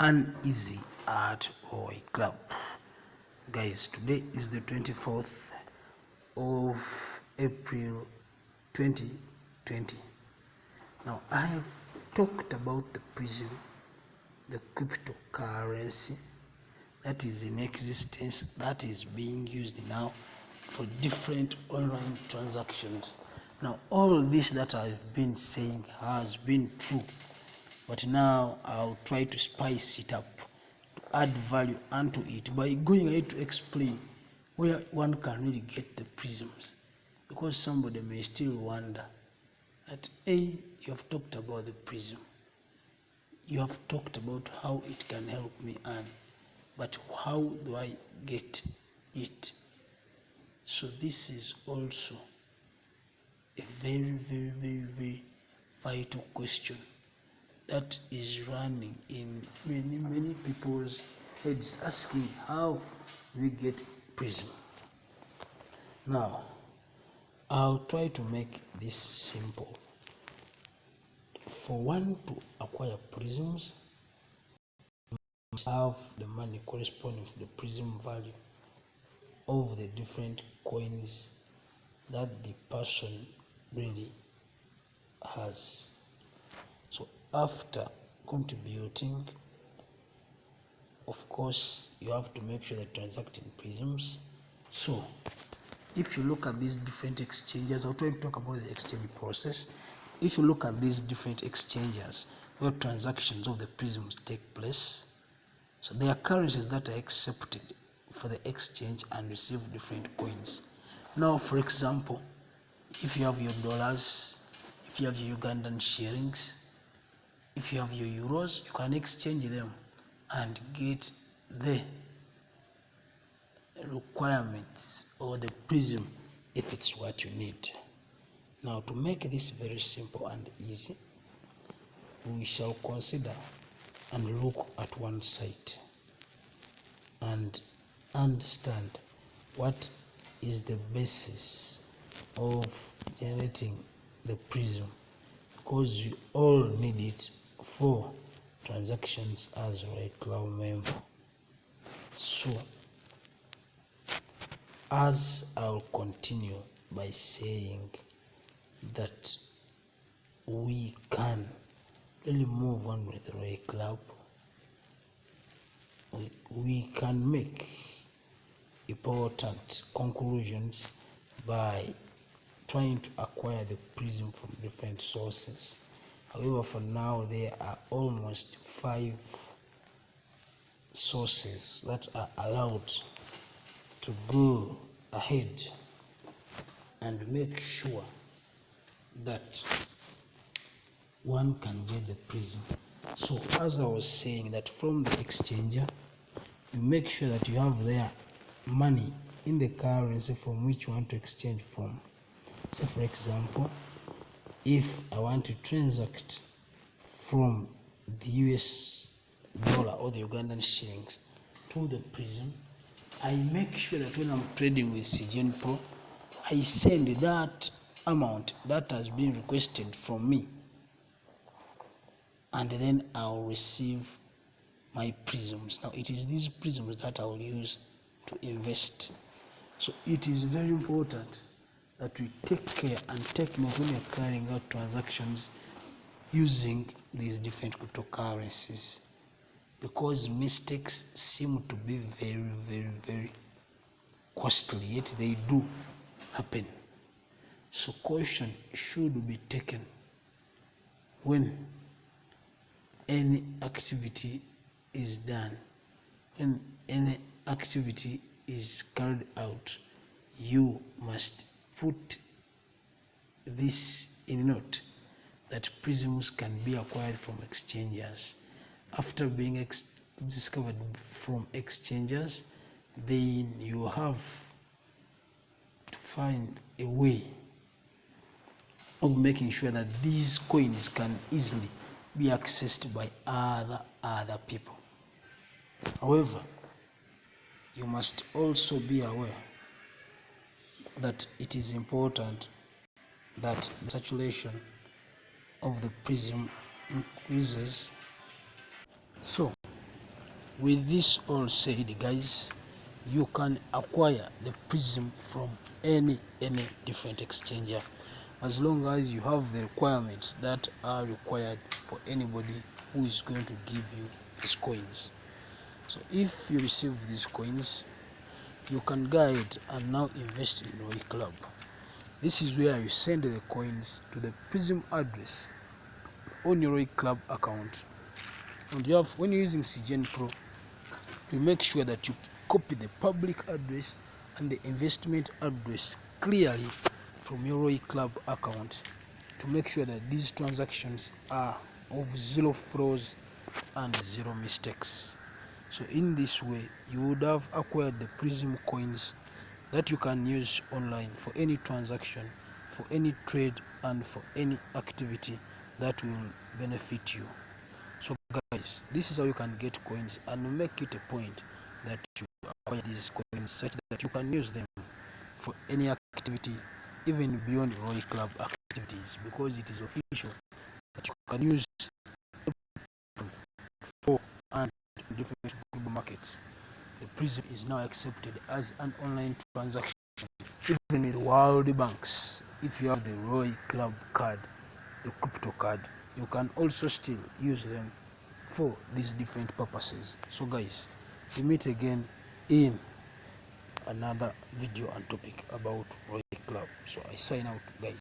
Uneasy at Roy Club. Guys, today is the 24th of April 2020. Now, I have talked about the prism, the cryptocurrency that is in existence, that is being used now for different online transactions. Now, all this that I've been saying has been true, but now I'll try to spice it up, to add value onto it by going ahead to explain where one can really get the prisms, because somebody may still wonder that, you have talked about the prism, you have talked about how it can help me earn, but how do I get it? So this is also a very vital question that is running in many people's heads, asking how we get prism. Now, I'll try to make this simple. For one to acquire prisms, you must have the money corresponding to the prism value of the different coins that the person really has. So after contributing, of course, you have to make sure that transacting prisms. So if you look at these different exchanges, I'll try to talk about the exchange process. If you look at these different exchanges where transactions of the prisms take place, so there are currencies that are accepted for the exchange and receive different coins. Now, for example, if you have your dollars, if you have your Ugandan shillings, if you have your euros, you can exchange them and get the requirements or the prism if it's what you need. Now, to make this very simple and easy, we shall consider and look at one site and understand what is the basis of generating the prism, because you all need it for transactions as a club member. So, as I'll continue by saying that we can really move on with the Roy Club, we can make important conclusions by trying to acquire the prism from different sources. However, for now, there are almost 5 sources that are allowed to go ahead and make sure that one can get the prism. So as I was saying, that from the exchanger, you make sure that you have their money in the currency from which you want to exchange from. So for example, if I want to transact from the US dollar or the Ugandan shillings to the prism, I make sure that when I'm trading with CGN Pro, I send that amount that has been requested from me, and then I'll receive my prisms. Now, it is these prisms that I'll use to invest. So it is very important that we take care and take note when we are carrying out transactions using these different cryptocurrencies, because mistakes seem to be very costly, yet they do happen. So caution should be taken when any activity is done, when any activity is carried out. You must put this in note, that prisms can be acquired from exchangers. After being discovered from exchangers, then you have to find a way of making sure that these coins can easily be accessed by other people. However, you must also be aware that it is important that the saturation of the prism increases. So with this all said, guys, you can acquire the prism from any different exchanger, as long as you have the requirements that are required for anybody who is going to give you these coins. So if you receive these coins, you can go ahead and now invest in Roy Club. This is where you send the coins to the prism address on your Roy Club account, and you have, when you're using CGN Pro, you make sure that you copy the public address and the investment address clearly from your Roy Club account to make sure that these transactions are of zero flaws and zero mistakes. So in this way, you would have acquired the prism coins that you can use online for any transaction, for any trade, and for any activity that will benefit you. So guys, this is how you can get coins, and make it a point that you acquire these coins such that you can use them for any activity, even beyond Roy Club activities, because it is official that you can use for and different global markets. The prism is now accepted as an online transaction, even with world banks. If you have the Roy Club card, the crypto card, you can also still use them for these different purposes. So guys, we meet again in another video and topic about Roy Club. So I sign out, guys.